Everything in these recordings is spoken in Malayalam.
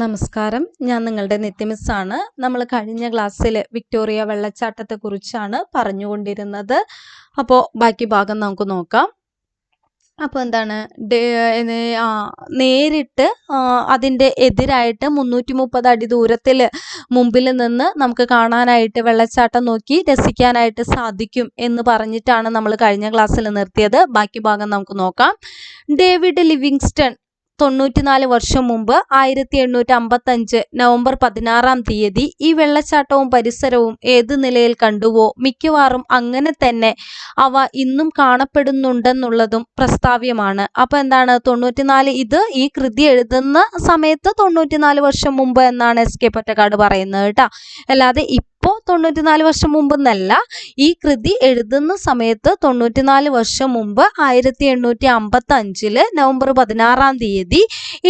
നമസ്കാരം, ഞാൻ നിങ്ങളുടെ നിത്യമിസ്സാണ്. നമ്മൾ കഴിഞ്ഞ ക്ലാസ്സിൽ വിക്ടോറിയ വെള്ളച്ചാട്ടത്തെക്കുറിച്ചാണ് പറഞ്ഞുകൊണ്ടിരുന്നത്. അപ്പോൾ ബാക്കി ഭാഗം നമുക്ക് നോക്കാം. അപ്പോൾ എന്താണ് നേരിട്ട് അതിൻ്റെ എതിരായിട്ട് 330 അടി ദൂരത്തിൽ മുമ്പിൽ നിന്ന് നമുക്ക് കാണാനായിട്ട് വെള്ളച്ചാട്ടം നോക്കി രസിക്കാനായിട്ട് സാധിക്കും എന്ന് പറഞ്ഞിട്ടാണ് നമ്മൾ കഴിഞ്ഞ ക്ലാസ്സിൽ നിർത്തിയത്. ബാക്കി ഭാഗം നമുക്ക് നോക്കാം. ഡേവിഡ് ലിവിങ്സ്റ്റൺ 94 വർഷം മുമ്പ് 1855 നവംബർ 16 ഈ വെള്ളച്ചാട്ടവും പരിസരവും ഏത് നിലയിൽ കണ്ടുവോ മിക്കവാറും അങ്ങനെ തന്നെ അവ ഇന്നും കാണപ്പെടുന്നുണ്ടെന്നുള്ളതും പ്രസ്താവ്യമാണ്. അപ്പോൾ എന്താണ് 94 ഈ കൃതി എഴുതുന്ന സമയത്ത് 94 വർഷം മുമ്പ് എന്നാണ് എസ്.കെ. പൊറ്റക്കാട് പറയുന്നത് കേട്ടോ. അല്ലാതെ ഇപ്പോൾ 94 വർഷം മുമ്പെന്നല്ല, ഈ കൃതി എഴുതുന്ന സമയത്ത് 94 വർഷം മുമ്പ് 1855 നവംബർ 16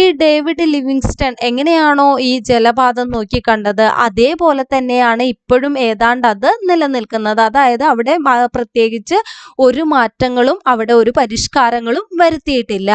ഈ ഡേവിഡ് ലിവിങ്സ്റ്റൺ എങ്ങനെയാണോ ഈ ജലപാതം നോക്കി കണ്ടത് അതേപോലെ തന്നെയാണ് ഇപ്പോഴും ഏതാണ്ട് അത് നിലനിൽക്കുന്നത്. അതായത് അവിടെ പ്രത്യേകിച്ച് ഒരു മാറ്റങ്ങളും അവിടെ ഒരു പരിഷ്കാരങ്ങളും വരുത്തിയിട്ടില്ല.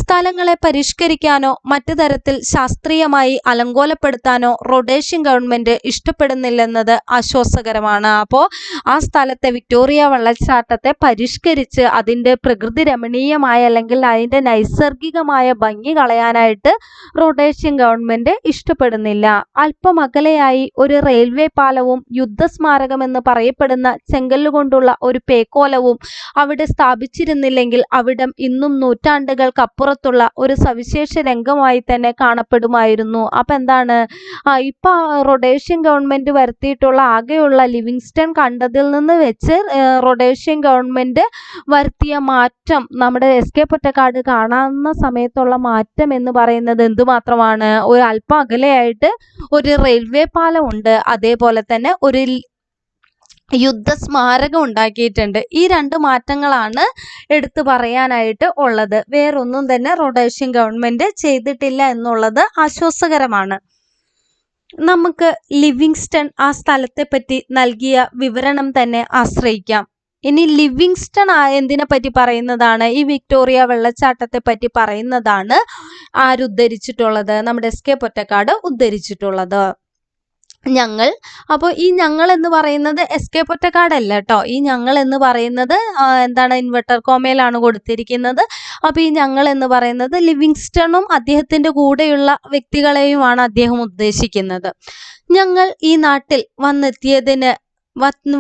സ്ഥലങ്ങളെ പരിഷ്കരിക്കാനോ മറ്റു തരത്തിൽ ശാസ്ത്രീയമായി അലങ്കോലപ്പെടുത്താനോ റൊഡേഷ്യൻ ഗവൺമെന്റ് ഇഷ്ടപ്പെടുന്നില്ലെന്നത് ആശ്വാസകരമാണ്. അപ്പോൾ ആ സ്ഥലത്തെ വിക്ടോറിയ വെള്ളച്ചാട്ടത്തെ പരിഷ്കരിച്ച് അതിൻ്റെ പ്രകൃതി രമണീയമായ അല്ലെങ്കിൽ അതിൻ്റെ നൈസർഗികമായ ഭംഗി കളയാനായിട്ട് റൊഡേഷ്യൻ ഗവൺമെന്റ് ഇഷ്ടപ്പെടുന്നില്ല. അല്പം അകലെയായി ഒരു റെയിൽവേ പാലവും യുദ്ധസ്മാരകം എന്ന് പറയപ്പെടുന്ന ചെങ്കല്ലുകൊണ്ടുള്ള ഒരു പേക്കോലവും അവിടെ സ്ഥാപിച്ചിരുന്നില്ലെങ്കിൽ അവിടം ഇന്നും നൂറ്റാണ്ടുകൾക്കപ്പുറത്തുള്ള ഒരു സവിശേഷ രംഗമായി തന്നെ കാണപ്പെടുമായിരുന്നു. അപ്പം എന്താണ് ഇപ്പൊ റൊഡേഷ്യൻ ഗവൺമെന്റ് വരുത്തിയിട്ടുള്ള ആകെയുള്ള ലിവിങ്സ്റ്റൺ കണ്ടതിൽ നിന്ന് വെച്ച് റൊഡേഷ്യൻ ഗവൺമെന്റ് വരുത്തിയ മാറ്റം നമ്മുടെ എസ്.കെ. പൊറ്റക്കാട് കാണാവുന്ന സമയത്തുള്ള മാറ്റം എന്ന് പറയുന്നത് എന്തുമാത്രമാണ്? ഒരു അല്പം അകലെയായിട്ട് ഒരു റെയിൽവേ പാലം ഉണ്ട്, അതേപോലെ തന്നെ ഒരു യുദ്ധസ്മാരകം ഉണ്ടാക്കിയിട്ടുണ്ട്. ഈ രണ്ട് മാറ്റങ്ങളാണ് എടുത്തു പറയാനായിട്ട് ഉള്ളത്. വേറൊന്നും തന്നെ റൊഡേഷ്യൻ ഗവൺമെന്റ് ചെയ്തിട്ടില്ല എന്നുള്ളത് ആശ്വാസകരമാണ്. നമുക്ക് ലിവിങ്സ്റ്റൺ ആ സ്ഥലത്തെ പറ്റി നൽകിയ വിവരണം തന്നെ ആശ്രയിക്കാം. ഇനി ലിവിങ്സ്റ്റൺ എന്തിനെ പറ്റി പറയുന്നതാണ്? ഈ വിക്ടോറിയ വെള്ളച്ചാട്ടത്തെ പറ്റി പറയുന്നതാണ് ആരുദ്ധരിച്ചിട്ടുള്ളത്? നമ്മുടെ എസ്.കെ. പൊറ്റക്കാട് ഉദ്ധരിച്ചിട്ടുള്ളത്. അപ്പോൾ ഈ ഞങ്ങൾ എന്ന് പറയുന്നത് എസ്.കെ. പൊറ്റക്കാടല്ല കേട്ടോ. ഈ ഞങ്ങൾ എന്ന് പറയുന്നത് എന്താണ് ഇൻവെർട്ടർ കോമയിലാണ് കൊടുത്തിരിക്കുന്നത്. അപ്പോൾ ഈ ഞങ്ങൾ എന്ന് പറയുന്നത് ലിവിങ്സ്റ്റണും അദ്ദേഹത്തിൻ്റെ കൂടെയുള്ള വ്യക്തികളെയുമാണ് അദ്ദേഹം ഉദ്ദേശിക്കുന്നത്. ഞങ്ങൾ ഈ നാട്ടിൽ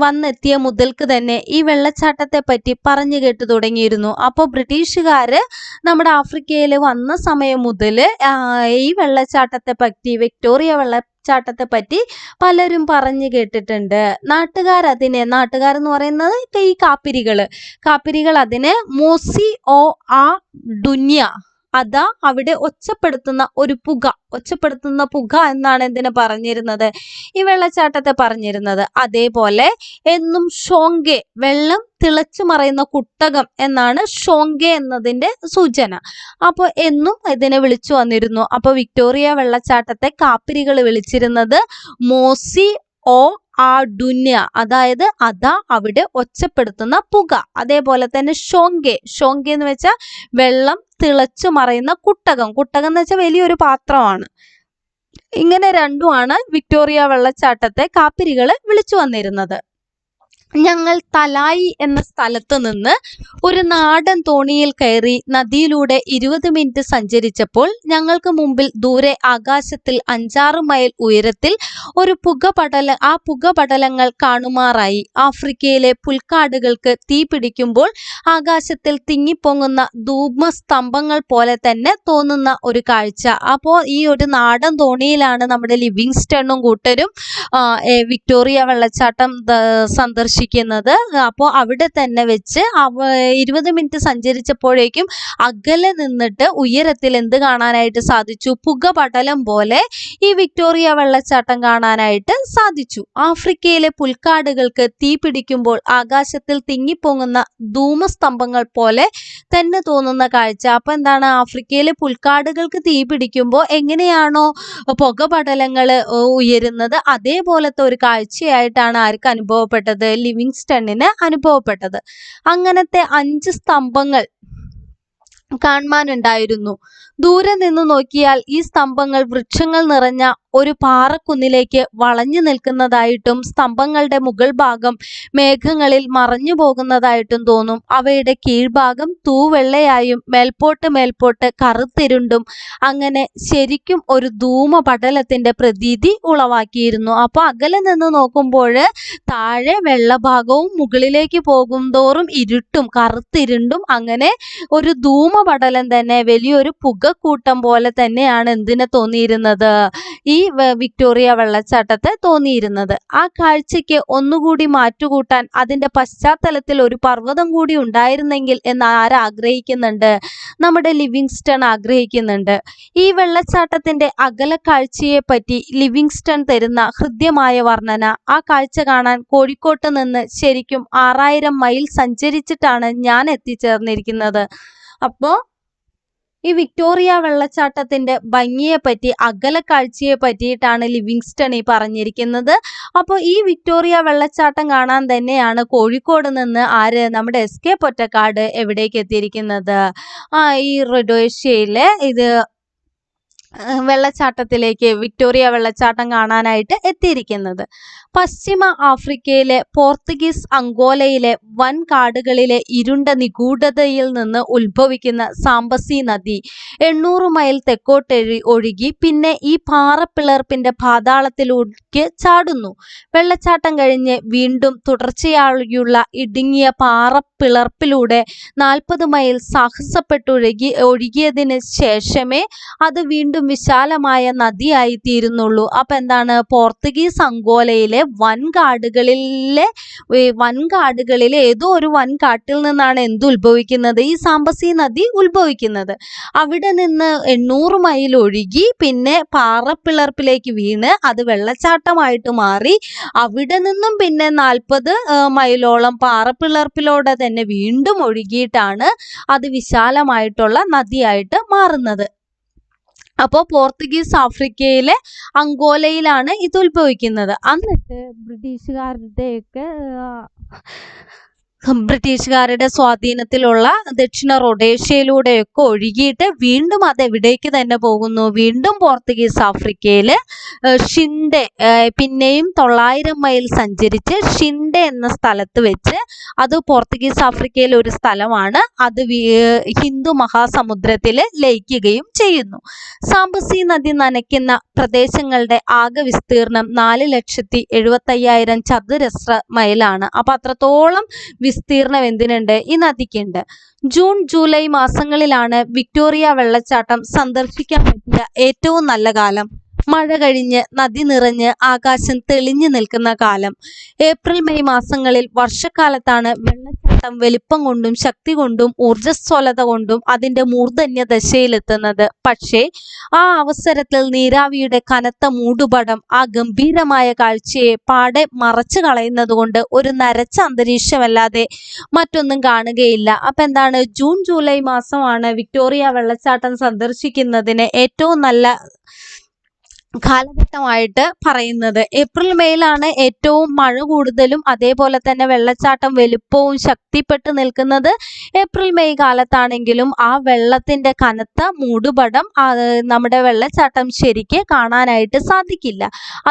വന്നെത്തിയ മുതൽക്ക് തന്നെ ഈ വെള്ളച്ചാട്ടത്തെ പറ്റി പറഞ്ഞു കേട്ടു തുടങ്ങിയിരുന്നു. അപ്പോൾ ബ്രിട്ടീഷുകാര് നമ്മുടെ ആഫ്രിക്കയിൽ വന്ന സമയം മുതൽ ഈ വെള്ളച്ചാട്ടത്തെ പറ്റി, വിക്ടോറിയ വെള്ളച്ചാട്ടത്തെ പറ്റി പലരും പറഞ്ഞു കേട്ടിട്ടുണ്ട്. നാട്ടുകാരെന്ന് പറയുന്നത് ഈ കാപ്പിരികൾ അതിനെ മോസി ഓ ആ ഡുന്യ, അതാ അവിടെ ഒച്ചപ്പെടുത്തുന്ന പുക എന്നാണ് എന്തിനെ പറഞ്ഞിരുന്നത്? ഈ വെള്ളച്ചാട്ടത്തെ പറഞ്ഞിരുന്നത്. അതേപോലെ എന്നും ഷോങ്കെ, വെള്ളം തിളച്ചു മറയുന്ന കുട്ടകം എന്നാണ് ഷോങ്കെ എന്നതിൻ്റെ സൂചന. അപ്പോൾ എന്നും ഇതിനെ വിളിച്ചു വന്നിരുന്നു. അപ്പോൾ വിക്ടോറിയ വെള്ളച്ചാട്ടത്തെ കാപ്പിരികൾ വിളിച്ചിരുന്നത് മോസി ഓ ആ ഡുന്യ, അതായത് അതാ അവിടെ ഒച്ചപ്പെടുത്തുന്ന പുക. അതേപോലെ തന്നെ ഷോങ്കെ എന്ന് വെച്ചാൽ വെള്ളം തിളച്ചു മറയുന്ന കുട്ടകം എന്ന് വെച്ചാൽ വലിയൊരു പാത്രമാണ്. ഇങ്ങനെ രണ്ടുമാണ് വിക്ടോറിയ വെള്ളച്ചാട്ടത്തെ കാപ്പിരികൾ വിളിച്ചു വന്നിരുന്നത്. ഞങ്ങൾ തലായി എന്ന സ്ഥലത്ത് നിന്ന് ഒരു നാടൻ തോണിയിൽ കയറി നദിയിലൂടെ 20 മിനിറ്റ് സഞ്ചരിച്ചപ്പോൾ ഞങ്ങൾക്ക് മുമ്പിൽ ദൂരെ ആകാശത്തിൽ 5-6 മൈൽ ഉയരത്തിൽ ഒരു പുകപടലങ്ങൾ കാണുമാറായി. ആഫ്രിക്കയിലെ പുൽക്കാടുകൾക്ക് തീ പിടിക്കുമ്പോൾ ആകാശത്തിൽ തിങ്ങിപ്പൊങ്ങുന്ന ധൂമസ്തംഭങ്ങൾ പോലെ തന്നെ തോന്നുന്ന ഒരു കാഴ്ച. അപ്പോൾ ഈ ഒരു നാടൻ തോണിയിലാണ് നമ്മുടെ ലിവിങ്സ്റ്റണും കൂട്ടരും വിക്ടോറിയ വെള്ളച്ചാട്ടം സന്ദർശിക്കുന്നത്. അപ്പോൾ അവിടെ തന്നെ വെച്ച് 20 മിനിറ്റ് സഞ്ചരിച്ചപ്പോഴേക്കും അകലെ നിന്നിട്ട് ഉയരത്തിൽ എന്ത് കാണാനായിട്ട് സാധിച്ചു? പുകപടലം പോലെ ഈ വിക്ടോറിയ വെള്ളച്ചാട്ടം കാണാനായിട്ട് സാധിച്ചു. ആഫ്രിക്കയിലെ പുൽക്കാടുകൾക്ക് തീ പിടിക്കുമ്പോൾ ആകാശത്തിൽ തിങ്ങിപ്പൊങ്ങുന്ന ധൂമസ്തംഭങ്ങൾ പോലെ തന്നെ തോന്നുന്ന കാഴ്ച. അപ്പോൾ എന്താണ്? ആഫ്രിക്കയിലെ പുൽക്കാടുകൾക്ക് തീ പിടിക്കുമ്പോൾ എങ്ങനെയാണോ പുകപടലങ്ങൾ ഉയരുന്നത് അതേപോലത്തെ ഒരു കാഴ്ചയായിട്ടാണ് ആർക്ക് അനുഭവപ്പെട്ടത്? ലിവിങ്സ്റ്റണിന് അനുഭവപ്പെട്ടത്. അങ്ങനത്തെ 5 സ്തംഭങ്ങൾ കാണുവാനുണ്ടായിരുന്നു. ദൂരെ നിന്ന് നോക്കിയാൽ ഈ സ്തംഭങ്ങൾ വൃക്ഷങ്ങൾ നിറഞ്ഞ ഒരു പാറക്കുന്നിലേക്ക് വളഞ്ഞു നിൽക്കുന്നതായിട്ടും സ്തംഭങ്ങളുടെ മുകൾ ഭാഗം മേഘങ്ങളിൽ മറഞ്ഞു പോകുന്നതായിട്ടും തോന്നും. അവയുടെ കീഴ്ഭാഗം തൂവെള്ളയായും മേൽപോട്ട് കറുത്തിരുണ്ടും അങ്ങനെ ശരിക്കും ഒരു ധൂമപടലത്തിന്റെ പ്രതീതി ഉളവാക്കിയിരുന്നു. അപ്പോൾ അകലെ നിന്ന് നോക്കുമ്പോൾ താഴെ വെള്ളഭാഗവും മുകളിലേക്ക് പോകും തോറും ഇരുട്ടും കറുത്തിരുണ്ടും അങ്ങനെ ഒരു ധൂമപടലം തന്നെ, വലിയൊരു പുകക്കൂട്ടം പോലെ തന്നെയാണ് എന്തിനെ തോന്നിയിരുന്നത്, ഈ വിക്ടോറിയ വെള്ളച്ചാട്ടത്തെ തോന്നിയിരുന്നത്. ആ കാഴ്ചയ്ക്ക് ഒന്നുകൂടി മാറ്റുകൂട്ടാൻ അതിന്റെ പശ്ചാത്തലത്തിൽ ഒരു പർവ്വതം കൂടി ഉണ്ടായിരുന്നെങ്കിൽ എന്ന് ആരാഗ്രഹിക്കുന്നുണ്ട്? നമ്മുടെ ലിവിങ്സ്റ്റൺ ആഗ്രഹിക്കുന്നുണ്ട്. ഈ വെള്ളച്ചാട്ടത്തിന്റെ അകലക്കാഴ്ചയെ പറ്റി ലിവിങ്സ്റ്റൺ തരുന്ന ഹൃദ്യമായ വർണ്ണന. ആ കാഴ്ച കാണാൻ കോഴിക്കോട്ട് നിന്ന് ശരിക്കും 6000 മൈൽ സഞ്ചരിച്ചിട്ടാണ് ഞാൻ എത്തിച്ചേർന്നിരിക്കുന്നത്. അപ്പോൾ ഈ വിക്ടോറിയ വെള്ളച്ചാട്ടത്തിന്റെ ഭംഗിയെ പറ്റി, അകലക്കാഴ്ചയെ പറ്റിയിട്ടാണ് ലിവിങ്സ്റ്റൺ ഈ പറഞ്ഞിരിക്കുന്നത്. അപ്പോൾ ഈ വിക്ടോറിയ വെള്ളച്ചാട്ടം കാണാൻ തന്നെയാണ് കോഴിക്കോട് നിന്ന് നമ്മുടെ SK പൊറ്റക്കാട് എവിടേക്ക് എത്തിയിരിക്കുന്നത്? ഈ റൊഡേഷ്യയിലെ ഇത് വെള്ളച്ചാട്ടത്തിലേക്ക്, വിക്ടോറിയ വെള്ളച്ചാട്ടം കാണാനായിട്ട് എത്തിയിരിക്കുന്നത്. പശ്ചിമ ആഫ്രിക്കയിലെ പോർത്തുഗീസ് അങ്കോലയിലെ വൻ കാടുകളിലെ ഇരുണ്ട നിഗൂഢതയിൽ നിന്ന് ഉത്ഭവിക്കുന്ന സാംബസി നദി 800 മൈൽ തെക്കോട്ട് ഒഴുകി പിന്നെ ഈ പാറപ്പിളർപ്പിന്റെ പാതാളത്തിലേക്ക് ചാടുന്നു. വെള്ളച്ചാട്ടം കഴിഞ്ഞ് വീണ്ടും തുടർച്ചയായുള്ള ഇടുങ്ങിയ പാറപ്പിളർപ്പിലൂടെ 40 മൈൽ ഒഴുകിയതിന് ശേഷമേ അത് വീണ്ടും വിശാലമായ നദിയായി തീരുന്നുള്ളൂ. അപ്പൊ എന്താണ്, പോർത്തുഗീസ് അങ്കോലയിലെ വൻകാടുകളിലെ ഏതോ ഒരു വൻകാട്ടിൽ നിന്നാണ് എന്ത് ഉത്ഭവിക്കുന്നത്? ഈ സാംബസി നദി ഉത്ഭവിക്കുന്നത്. അവിടെ നിന്ന് 800 മൈൽ ഒഴുകി പിന്നെ പാറപ്പിളർപ്പിലേക്ക് വീണ് അത് വെള്ളച്ചാട്ടമായിട്ട് മാറി. അവിടെ നിന്നും പിന്നെ 40 മൈലോളം പാറപ്പിളർപ്പിലൂടെ തന്നെ വീണ്ടും ഒഴുകിയിട്ടാണ് അത് വിശാലമായിട്ടുള്ള നദിയായിട്ട് മാറുന്നത്. അപ്പോൾ പോർത്തുഗീസ് ആഫ്രിക്കയിലെ അങ്കോലയിലാണ് ഇത് ഉത്ഭവിക്കുന്നത്. എന്നിട്ട് ബ്രിട്ടീഷുകാരുടെ സ്വാധീനത്തിലുള്ള ദക്ഷിണ റൊഡേഷ്യയിലൂടെയൊക്കെ ഒഴുകിയിട്ട് വീണ്ടും അത് എവിടേക്ക് തന്നെ പോകുന്നു? വീണ്ടും പോർത്തുഗീസ് ആഫ്രിക്കയിൽ ഷിൻഡെ, പിന്നെയും 900 മൈൽ സഞ്ചരിച്ച് ഷിൻഡെ എന്ന സ്ഥലത്ത് വെച്ച്, അത് പോർത്തുഗീസ് ആഫ്രിക്കയിലെ ഒരു സ്ഥലമാണ്, അത് ഹിന്ദു മഹാസമുദ്രത്തിൽ ലയിക്കുകയും ചെയ്യുന്നു. സാംബസി നദി നനയ്ക്കുന്ന പ്രദേശങ്ങളുടെ ആകെ വിസ്തീർണം 4,75,000 ചതുരശ്ര മൈലാണ്. അപ്പൊ അത്രത്തോളം വിസ്തീർണം എന്തിനുണ്ട്? ഈ നദിക്കുണ്ട്. ജൂൺ ജൂലൈ മാസങ്ങളിലാണ് വിക്ടോറിയ വെള്ളച്ചാട്ടം സന്ദർശിക്കാൻ പറ്റിയ ഏറ്റവും നല്ല കാലം. മഴ കഴിഞ്ഞ് നദി നിറഞ്ഞ് ആകാശം തെളിഞ്ഞു നിൽക്കുന്ന കാലം. ഏപ്രിൽ മെയ് മാസങ്ങളിൽ വർഷക്കാലത്താണ് വെള്ളച്ചാട്ടം വലിപ്പം കൊണ്ടും ശക്തി കൊണ്ടും ഊർജ്ജസ്വലത കൊണ്ടും അതിൻ്റെ മൂർധന്യ ദശയിലെത്തുന്നത്. പക്ഷേ ആ അവസരത്തിൽ നീരാവിയുടെ കനത്ത മൂടുപടം ആ ഗംഭീരമായ കാഴ്ചയെ പാടെ മറച്ചു കളയുന്നത് കൊണ്ട് ഒരു നരച്ച അന്തരീക്ഷമല്ലാതെ മറ്റൊന്നും കാണുകയില്ല. അപ്പം എന്താണ്, ജൂൺ ജൂലൈ മാസമാണ് വിക്ടോറിയ വെള്ളച്ചാട്ടം സന്ദർശിക്കുന്നതിന് ഏറ്റവും നല്ല കാലഘട്ടമായിട്ട് പറയുന്നത്. ഏപ്രിൽ മെയിലാണ് ഏറ്റവും മഴ കൂടുതലും അതേപോലെ തന്നെ വെള്ളച്ചാട്ടം വലുപ്പവും ശക്തിപ്പെട്ട് നിൽക്കുന്നത് ഏപ്രിൽ മെയ് കാലത്താണെങ്കിലും ആ വെള്ളത്തിന്റെ കനത്ത മൂടുപടം നമ്മുടെ വെള്ളച്ചാട്ടം ശരിക്ക് കാണാനായിട്ട് സാധിക്കില്ല.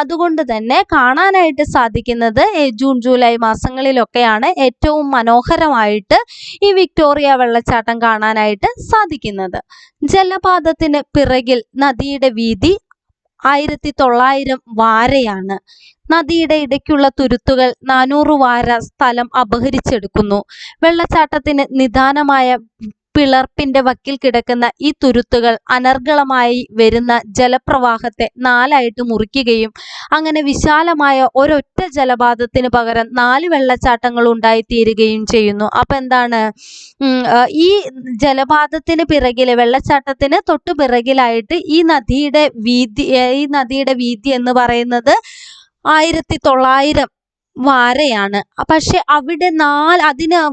അതുകൊണ്ട് തന്നെ കാണാനായിട്ട് സാധിക്കുന്നത് ജൂൺ ജൂലൈ മാസങ്ങളിലൊക്കെയാണ് ഏറ്റവും മനോഹരമായിട്ട് ഈ വിക്ടോറിയ വെള്ളച്ചാട്ടം കാണാനായിട്ട് സാധിക്കുന്നത്. ജലപാതത്തിന് പിറകിൽ നദിയുടെ വീതി 1900 വാരയാണ്. നദിയുടെ ഇടയ്ക്കുള്ള തുരുത്തുകൾ 400 വാര സ്ഥലം അപഹരിച്ചെടുക്കുന്നു. വെള്ളച്ചാട്ടത്തിന് നിദാനമായ പിളർപ്പിന്റെ വക്കിൽ കിടക്കുന്ന ഈ തുരുത്തുകൾ അനർഗളമായി വരുന്ന ജലപ്രവാഹത്തെ 4ആയിട്ട് മുറിക്കുകയും അങ്ങനെ വിശാലമായ ഒരൊറ്റ ജലപാതത്തിന് പകരം 4 വെള്ളച്ചാട്ടങ്ങൾ ഉണ്ടായിത്തീരുകയും ചെയ്യുന്നു. അപ്പൊ എന്താണ്, ഈ ജലപാതത്തിന് പിറകില്, വെള്ളച്ചാട്ടത്തിന് തൊട്ടു പിറകിലായിട്ട് ഈ നദിയുടെ വീതി എന്ന് പറയുന്നത് 1900 വാരയാണ്. പക്ഷെ അവിടെ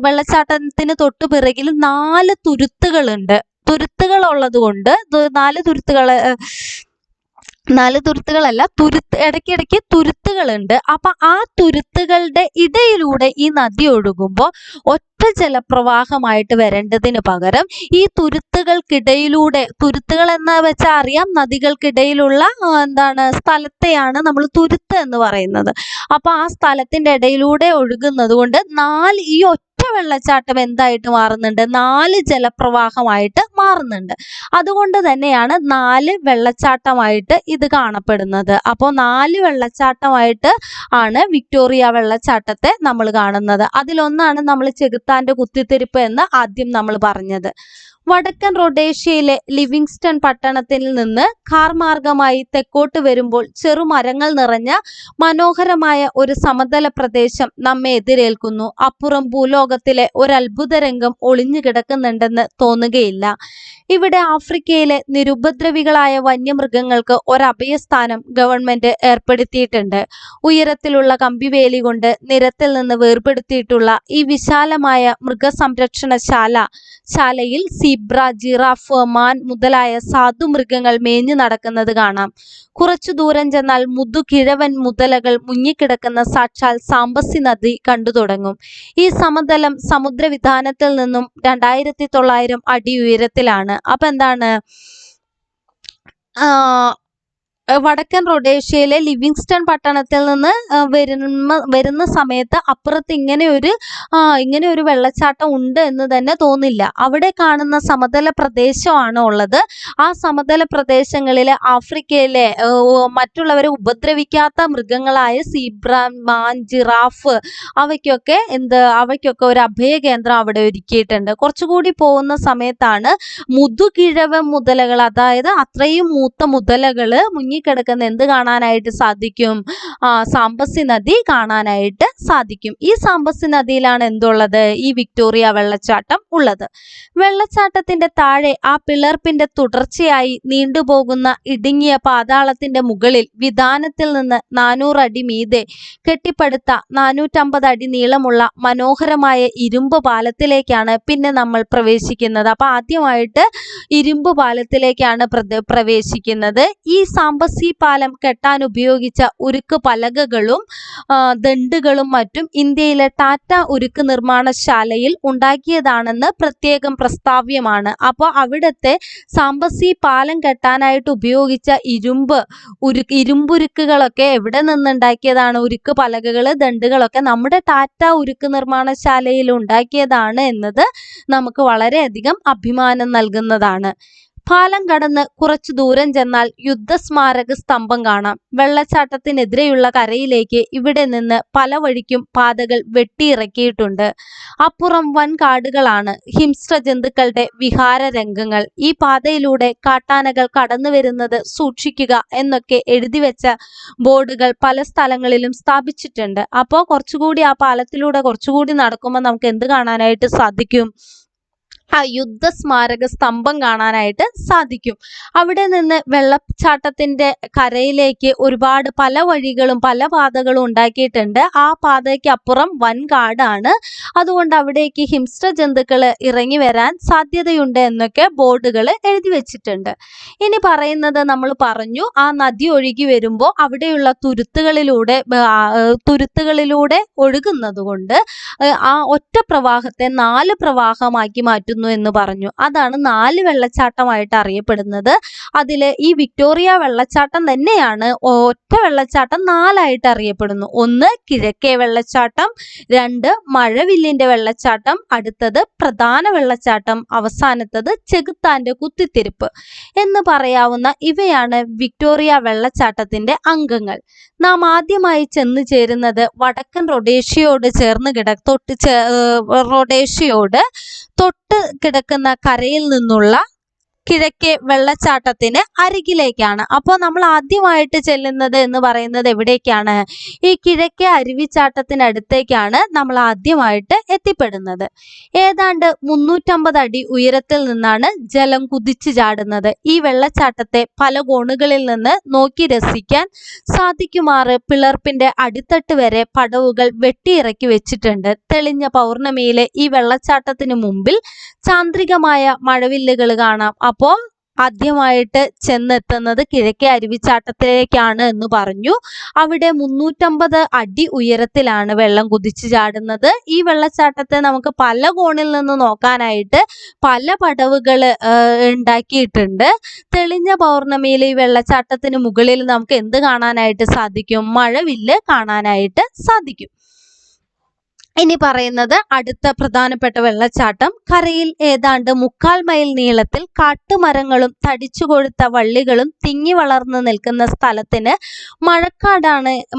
വെള്ളച്ചാട്ടത്തിന് തൊട്ടു പിറകിൽ 4 തുരുത്തുകളുണ്ട്. തുരുത്തുകൾ ഉള്ളത് കൊണ്ട് 4 തുരുത്തുകൾ 4 തുരുത്തുകളല്ല, ഇടയ്ക്കിടയ്ക്ക് തുരുത്തുകളുണ്ട്. അപ്പൊ ആ തുരുത്തുകളുടെ ഇടയിലൂടെ ഈ നദി ഒഴുകുമ്പോൾ ഒറ്റ ജലപ്രവാഹമായിട്ട് വരേണ്ടതിന് പകരം ഈ തുരുത്തുകൾക്കിടയിലൂടെ, തുരുത്തുകൾ എന്ന് വെച്ചാൽ അറിയാം, നദികൾക്കിടയിലുള്ള സ്ഥലത്തെയാണ് നമ്മൾ തുരുത്ത് എന്ന് പറയുന്നത്. അപ്പൊ ആ സ്ഥലത്തിന്റെ ഇടയിലൂടെ ഒഴുകുന്നത് കൊണ്ട് ഈ ഒറ്റ വെള്ളച്ചാട്ടം എന്തായിട്ട് മാറുന്നുണ്ട്? 4 ജലപ്രവാഹമായിട്ട് മാറുന്നുണ്ട്. അതുകൊണ്ട് തന്നെയാണ് 4 വെള്ളച്ചാട്ടമായിട്ട് ഇത് കാണപ്പെടുന്നത്. അപ്പോൾ 4 വെള്ളച്ചാട്ടമായിട്ട് ആണ് വിക്ടോറിയ വെള്ളച്ചാട്ടത്തെ നമ്മൾ കാണുന്നത്. അതിലൊന്നാണ് നമ്മൾ ചെകുത്താന്റെ കുത്തിത്തിരിപ്പ് എന്ന് ആദ്യം നമ്മൾ പറഞ്ഞത്. വടക്കൻ റൊഡേഷ്യയിലെ ലിവിങ്സ്റ്റൺ പട്ടണത്തിൽ നിന്ന് കാർ മാർഗമായി തെക്കോട്ട് വരുമ്പോൾ ചെറുമരങ്ങൾ നിറഞ്ഞ മനോഹരമായ ഒരു സമതല പ്രദേശം നമ്മെ എതിരേൽക്കുന്നു. അപ്പുറം ഭൂലോകത്തിലെ ഒരു അത്ഭുത രംഗം ഒളിഞ്ഞു കിടക്കുന്നുണ്ടെന്ന് തോന്നുകയില്ല. ഇവിടെ ആഫ്രിക്കയിലെ നിരുപദ്രവികളായ വന്യമൃഗങ്ങൾക്ക് ഒരഭയസ്ഥാനം ഗവൺമെന്റ് ഏർപ്പെടുത്തിയിട്ടുണ്ട്. ഉയരത്തിലുള്ള കമ്പിവേലി കൊണ്ട് നിരത്തിൽ നിന്ന് വേർപെടുത്തിയിട്ടുള്ള ഈ വിശാലമായ മൃഗസംരക്ഷണശാലയിൽ സീബ്ര, ജിറാഫ്, മാൻ മുതലായ സാധുമൃഗങ്ങൾ മേഞ്ഞു നടക്കുന്നത് കാണാം. കുറച്ചു ദൂരം ചെന്നാൽ മുതുകിഴവൻ മുതലകൾ മുങ്ങിക്കിടക്കുന്ന സാക്ഷാൽ സാംബസി നദി കണ്ടു തുടങ്ങും. ഈ സമതലം സമുദ്രവിതാനത്തിൽ നിന്നും 2900 അടി ഉയരത്തിലാണ്. അപ്പൊ എന്താണ്, വടക്കൻ റൊഡേഷ്യയിലെ ലിവിങ്സ്റ്റൺ പട്ടണത്തിൽ നിന്ന് വരുന്ന സമയത്ത് അപ്പുറത്ത് ഇങ്ങനെ ഒരു വെള്ളച്ചാട്ടം ഉണ്ട് എന്ന് തന്നെ തോന്നില്ല. അവിടെ കാണുന്ന സമതല പ്രദേശമാണ് ഉള്ളത്. ആ സമതല പ്രദേശങ്ങളിലെ ആഫ്രിക്കയിലെ മറ്റുള്ളവരെ ഉപദ്രവിക്കാത്ത മൃഗങ്ങളായ സീബ്ര, മാൻ, ജിറാഫ് അവയ്ക്കൊക്കെ ഒരു അഭയ കേന്ദ്രം അവിടെ ഒരുക്കിയിട്ടുണ്ട്. കുറച്ചുകൂടി പോകുന്ന സമയത്താണ് മുതുകിഴവൻ മുതലകൾ, അതായത് അത്രയും മൂത്ത മുതലകള് കിടക്കുന്ന എന്ത് കാണാനായിട്ട് സാധിക്കും? സാംബസി നദി കാണാനായിട്ട് സാധിക്കും. ഈ സാംബസി നദിയിലാണ് എന്തുള്ളത്? ഈ വിക്ടോറിയ വെള്ളച്ചാട്ടം ഉള്ളത്. വെള്ളച്ചാട്ടത്തിന്റെ താഴെ ആ പിളർപ്പിന്റെ തുടർച്ചയായി നീണ്ടുപോകുന്ന ഇടുങ്ങിയ പാതാളത്തിന്റെ മുകളിൽ വിതാനത്തിൽ നിന്ന് 400 അടി മീതെ കെട്ടിപ്പടുത്ത 450 അടി നീളമുള്ള മനോഹരമായ ഇരുമ്പ് പാലത്തിലേക്കാണ് പിന്നെ നമ്മൾ പ്രവേശിക്കുന്നത്. അപ്പൊ ആദ്യമായിട്ട് ഇരുമ്പ് പാലത്തിലേക്കാണ് പ്രവേശിക്കുന്നത്. ഈ സാംബസി പാലം കെട്ടാൻ ഉപയോഗിച്ച ഉരുക്ക് പലകകളും ദണ്ഡുകളും മറ്റും ഇന്ത്യയിലെ ടാറ്റ ഉരുക്ക് നിർമ്മാണശാലയിൽ ഉണ്ടാക്കിയതാണെന്ന് പ്രത്യേകം പ്രസ്താവ്യമാണ്. അപ്പോൾ അവിടുത്തെ സാംബസി പാലം കെട്ടാനായിട്ട് ഉപയോഗിച്ച ഇരുമ്പുരുക്കുകളൊക്കെ എവിടെ നിന്നുണ്ടാക്കിയതാണ്? ഉരുക്ക് പലകകള്, ദണ്ഡുകളൊക്കെ നമ്മുടെ ടാറ്റ ഉരുക്ക് നിർമ്മാണശാലയിൽ ഉണ്ടാക്കിയതാണ് എന്നത് നമുക്ക് വളരെയധികം അഭിമാനം നൽകുന്നതാണ്. പാലം കടന്ന് കുറച്ചു ദൂരം ചെന്നാൽ യുദ്ധസ്മാരക സ്തംഭം കാണാം. വെള്ളച്ചാട്ടത്തിനെതിരെയുള്ള കരയിലേക്ക് ഇവിടെ നിന്ന് പല വഴിക്കും പാതകൾ വെട്ടിയിറക്കിയിട്ടുണ്ട്. അപ്പുറം വൻ കാടുകളാണ്, ഹിംസ്ര ജന്തുക്കളുടെ വിഹാര രംഗങ്ങൾ. ഈ പാതയിലൂടെ കാട്ടാനകൾ കടന്നു വരുന്നത് സൂക്ഷിക്കുക എന്നൊക്കെ എഴുതിവെച്ച ബോർഡുകൾ പല സ്ഥലങ്ങളിലും സ്ഥാപിച്ചിട്ടുണ്ട്. അപ്പോൾ കുറച്ചുകൂടി ആ പാലത്തിലൂടെ കുറച്ചുകൂടി നടക്കുമ്പോൾ നമുക്ക് എന്ത് കാണാനായിട്ട് സാധിക്കും? ആ യുദ്ധസ്മാരക സ്തംഭം കാണാനായിട്ട് സാധിക്കും. അവിടെ നിന്ന് വെള്ളച്ചാട്ടത്തിന്റെ കരയിലേക്ക് ഒരുപാട് പല വഴികളും പല പാതകളും ഉണ്ടാക്കിയിട്ടുണ്ട്. ആ പാതയ്ക്ക് അപ്പുറം വൻ കാടാണ്. അതുകൊണ്ട് അവിടേക്ക് ഹിംസ്ര ജന്തുക്കള് ഇറങ്ങി വരാൻ സാധ്യതയുണ്ട് എന്നൊക്കെ ബോർഡുകൾ എഴുതി വെച്ചിട്ടുണ്ട്. ഇനി പറയുന്നത്, നമ്മൾ പറഞ്ഞു ആ നദി ഒഴുകി വരുമ്പോൾ അവിടെയുള്ള തുരുത്തുകളിലൂടെ ഒഴുകുന്നത് കൊണ്ട് ആ ഒറ്റ പ്രവാഹത്തെ 4 പ്രവാഹമാക്കി മാറ്റുന്നു എന്ന് പറഞ്ഞു. അതാണ് 4 വെള്ളച്ചാട്ടമായിട്ട് അറിയപ്പെടുന്നത്. അതില് ഈ വിക്ടോറിയ വെള്ളച്ചാട്ടം തന്നെയാണ് ഒറ്റ വെള്ളച്ചാട്ടം 4 ആയിട്ട് അറിയപ്പെടുന്നു. 1 കിഴക്കേ വെള്ളച്ചാട്ടം, 2 മഴവില്ലിന്റെ വെള്ളച്ചാട്ടം, അടുത്തത് പ്രധാന വെള്ളച്ചാട്ടം, അവസാനത്തത് ചെകുത്താന്റെ കുത്തിത്തിരിപ്പ് എന്ന് പറയാവുന്ന ഇവയാണ് വിക്ടോറിയ വെള്ളച്ചാട്ടത്തിന്റെ അംഗങ്ങൾ. നാം ആദ്യമായി ചെന്ന് ചേരുന്നത് വടക്കൻ റൊഡേഷ്യയോട് തൊട്ട് കിടക്കുന്ന കരയിൽ നിന്നുള്ള കിഴക്കേ വെള്ളച്ചാട്ടത്തിന് അരികിലേക്കാണ്. അപ്പോൾ നമ്മൾ ആദ്യമായിട്ട് ചെല്ലുന്നത് എന്ന് പറയുന്നത് എവിടേക്കാണ്? ഈ കിഴക്കേ അരുവിച്ചാട്ടത്തിനടുത്തേക്കാണ് നമ്മൾ ആദ്യമായിട്ട് എത്തിപ്പെടുന്നത്. ഏതാണ്ട് 350 അടി ഉയരത്തിൽ നിന്നാണ് ജലം കുതിച്ചു ചാടുന്നത്. ഈ വെള്ളച്ചാട്ടത്തെ പല കോണുകളിൽ നിന്ന് നോക്കി രസിക്കാൻ സാധിക്കുമാറ് പിളർപ്പിന്റെ അടിത്തട്ട് വരെ പടവുകൾ വെട്ടിയിറക്കി വെച്ചിട്ടുണ്ട്. തെളിഞ്ഞ പൗർണമിയിലെ ഈ വെള്ളച്ചാട്ടത്തിന് മുമ്പിൽ ചാന്ദ്രികമായ മഴവില്ലുകൾ കാണാം. അപ്പോൾ ആദ്യമായിട്ട് ചെന്നെത്തുന്നത് കിഴക്കേ അരുവിച്ചാട്ടത്തിലേക്കാണ് എന്ന് പറഞ്ഞു. അവിടെ 350 അടി ഉയരത്തിലാണ് വെള്ളം കുതിച്ചു ചാടുന്നത്. ഈ വെള്ളച്ചാട്ടത്തെ നമുക്ക് പല കോണിൽ നിന്ന് നോക്കാനായിട്ട് പല പടവുകൾ ഉണ്ടാക്കിയിട്ടുണ്ട്. തെളിഞ്ഞ പൗർണമിയിൽ ഈ വെള്ളച്ചാട്ടത്തിന് മുകളിൽ നമുക്ക് എന്ത് കാണാനായിട്ട് സാധിക്കും? മഴവില്ല് കാണാനായിട്ട് സാധിക്കും. ഇനി പറയുന്നത് അടുത്ത പ്രധാനപ്പെട്ട വെള്ളച്ചാട്ടം കരയിൽ ഏതാണ്ട് 3/4 മൈൽ നീളത്തിൽ കാട്ടുമരങ്ങളും തടിച്ചുകൊഴുത്ത വള്ളികളും തിങ്ങി വളർന്നു നിൽക്കുന്ന സ്ഥലത്തിന്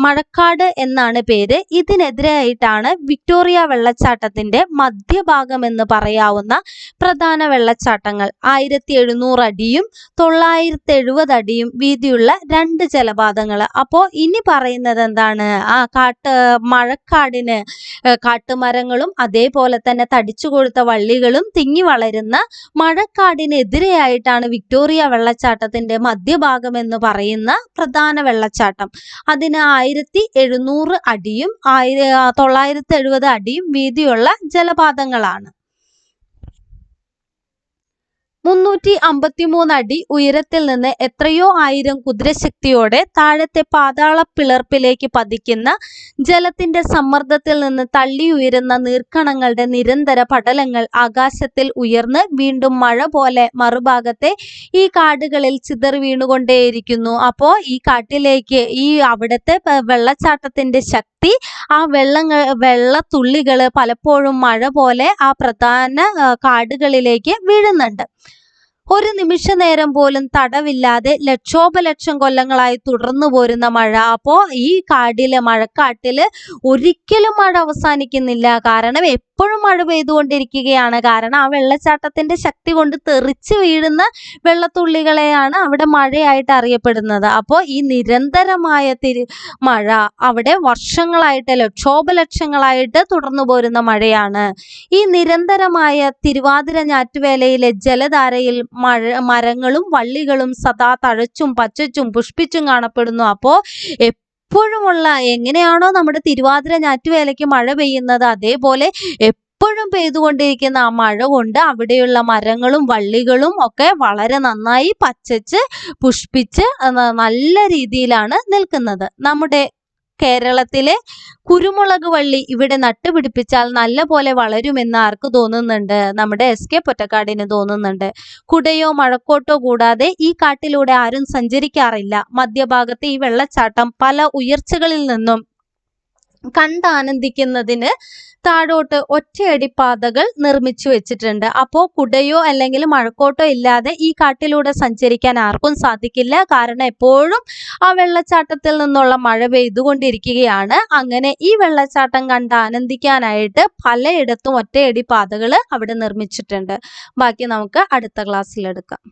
മഴക്കാട് എന്നാണ് പേര്. ഇതിനെതിരായിട്ടാണ് വിക്ടോറിയ വെള്ളച്ചാട്ടത്തിന്റെ മധ്യഭാഗം എന്ന് പറയാവുന്ന പ്രധാന വെള്ളച്ചാട്ടങ്ങൾ. 1700 അടിയും 970 അടിയും വീതിയുള്ള 2 ജലപാതങ്ങൾ. അപ്പോൾ ഇനി പറയുന്നത് എന്താണ്? മഴക്കാടിന് കാട്ടുമരങ്ങളും അതേപോലെ തന്നെ തടിച്ചുകൊഴുത്ത വള്ളികളും തിങ്ങി വളരുന്ന മഴക്കാടിനെതിരെയായിട്ടാണ് വിക്ടോറിയ വെള്ളച്ചാട്ടത്തിന്റെ മധ്യഭാഗം എന്ന് പറയുന്ന പ്രധാന വെള്ളച്ചാട്ടം. അതിന് 1700 അടിയും 970 അടിയും വീതിയുള്ള ജലപാതങ്ങളാണ്. 353 അടി ഉയരത്തിൽ നിന്ന് എത്രയോ ആയിരം കുതിരശക്തിയോടെ താഴത്തെ പാതാള പിളർപ്പിലേക്ക് പതിക്കുന്ന ജലത്തിന്റെ സമ്മർദ്ദത്തിൽ നിന്ന് തള്ളി ഉയരുന്ന നീർക്കണങ്ങളുടെ നിരന്തര പടലങ്ങൾ ആകാശത്തിൽ ഉയർന്ന് വീണ്ടും മഴ പോലെ മറുഭാഗത്തെ ഈ കാടുകളിൽ ചിതറി വീണുകൊണ്ടേയിരിക്കുന്നു. അപ്പോൾ ഈ കാട്ടിലേക്ക് അവിടുത്തെ വെള്ളച്ചാട്ടത്തിന്റെ ശക്തി, ആ വെള്ളത്തുള്ളികൾ പലപ്പോഴും മഴ പോലെ ആ പ്രധാന കാടുകളിലേക്ക് വീഴുന്നുണ്ട്. ഒരു നിമിഷ നേരം പോലും തടവില്ലാതെ ലക്ഷോപലക്ഷം കൊല്ലങ്ങളായി തുടർന്നു പോരുന്ന മഴ. അപ്പോൾ ഈ മഴക്കാട്ടില് ഒരിക്കലും മഴ അവസാനിക്കുന്നില്ല. കാരണം എപ്പോഴും മഴ പെയ്തുകൊണ്ടിരിക്കുകയാണ്. കാരണം ആ വെള്ളച്ചാട്ടത്തിന്റെ ശക്തി കൊണ്ട് തെറിച്ച് വീഴുന്ന വെള്ളത്തുള്ളികളെയാണ് അവിടെ മഴയായിട്ട് അറിയപ്പെടുന്നത്. അപ്പോൾ ഈ നിരന്തരമായ മഴ അവിടെ വർഷങ്ങളായിട്ട് ലക്ഷോപലക്ഷങ്ങളായിട്ട് തുടർന്നു പോരുന്ന മഴയാണ്. ഈ നിരന്തരമായ തിരുവാതിര ഞാറ്റുവേലയിലെ ജലധാരയിൽ മരങ്ങളും വള്ളികളും സദാ തഴച്ചും പച്ചച്ചും പുഷ്പിച്ചും കാണപ്പെടുന്നു. അപ്പോൾ എപ്പോഴുമുള്ള എങ്ങനെയാണോ നമ്മുടെ തിരുവാതിര ഞാറ്റുവേലയ്ക്ക് മഴ പെയ്യുന്നത്, അതേപോലെ എപ്പോഴും പെയ്തുകൊണ്ടിരിക്കുന്ന ആ മഴ കൊണ്ട് അവിടെയുള്ള മരങ്ങളും വള്ളികളും ഒക്കെ വളരെ നന്നായി പച്ചച്ച് പുഷ്പിച്ച് നല്ല രീതിയിലാണ് നിൽക്കുന്നത്. നമ്മുടെ കേരളത്തിലെ കുരുമുളക് വള്ളി ഇവിടെ നട്ടുപിടിപ്പിച്ചാൽ നല്ല പോലെ വളരുമെന്ന് ആർക്ക് തോന്നുന്നുണ്ട്? നമ്മുടെ SK പൊറ്റക്കാടിന് തോന്നുന്നുണ്ട്. കുടയോ മഴക്കോട്ടോ കൂടാതെ ഈ കാട്ടിലൂടെ ആരും സഞ്ചരിക്കാറില്ല. മധ്യഭാഗത്ത് ഈ വെള്ളച്ചാട്ടം പല ഉയർച്ചകളിൽ നിന്നും കണ്ടാനന്ദിക്കുന്നതിന് താഴോട്ട് ഒറ്റയടി പാതകൾ നിർമ്മിച്ചു വെച്ചിട്ടുണ്ട്. അപ്പോൾ കുടയോ അല്ലെങ്കിൽ മഴക്കോട്ടോ ഇല്ലാതെ ഈ കാട്ടിലൂടെ സഞ്ചരിക്കാൻ ആർക്കും സാധിക്കില്ല. കാരണം എപ്പോഴും ആ വെള്ളച്ചാട്ടത്തിൽ നിന്നുള്ള മഴ പെയ്തുകൊണ്ടിരിക്കുകയാണ്. അങ്ങനെ ഈ വെള്ളച്ചാട്ടം കണ്ട് ആനന്ദിക്കാനായിട്ട് പലയിടത്തും ഒറ്റയടി പാതകൾ അവിടെ നിർമ്മിച്ചിട്ടുണ്ട്. ബാക്കി നമുക്ക് അടുത്ത ക്ലാസ്സിൽ എടുക്കാം.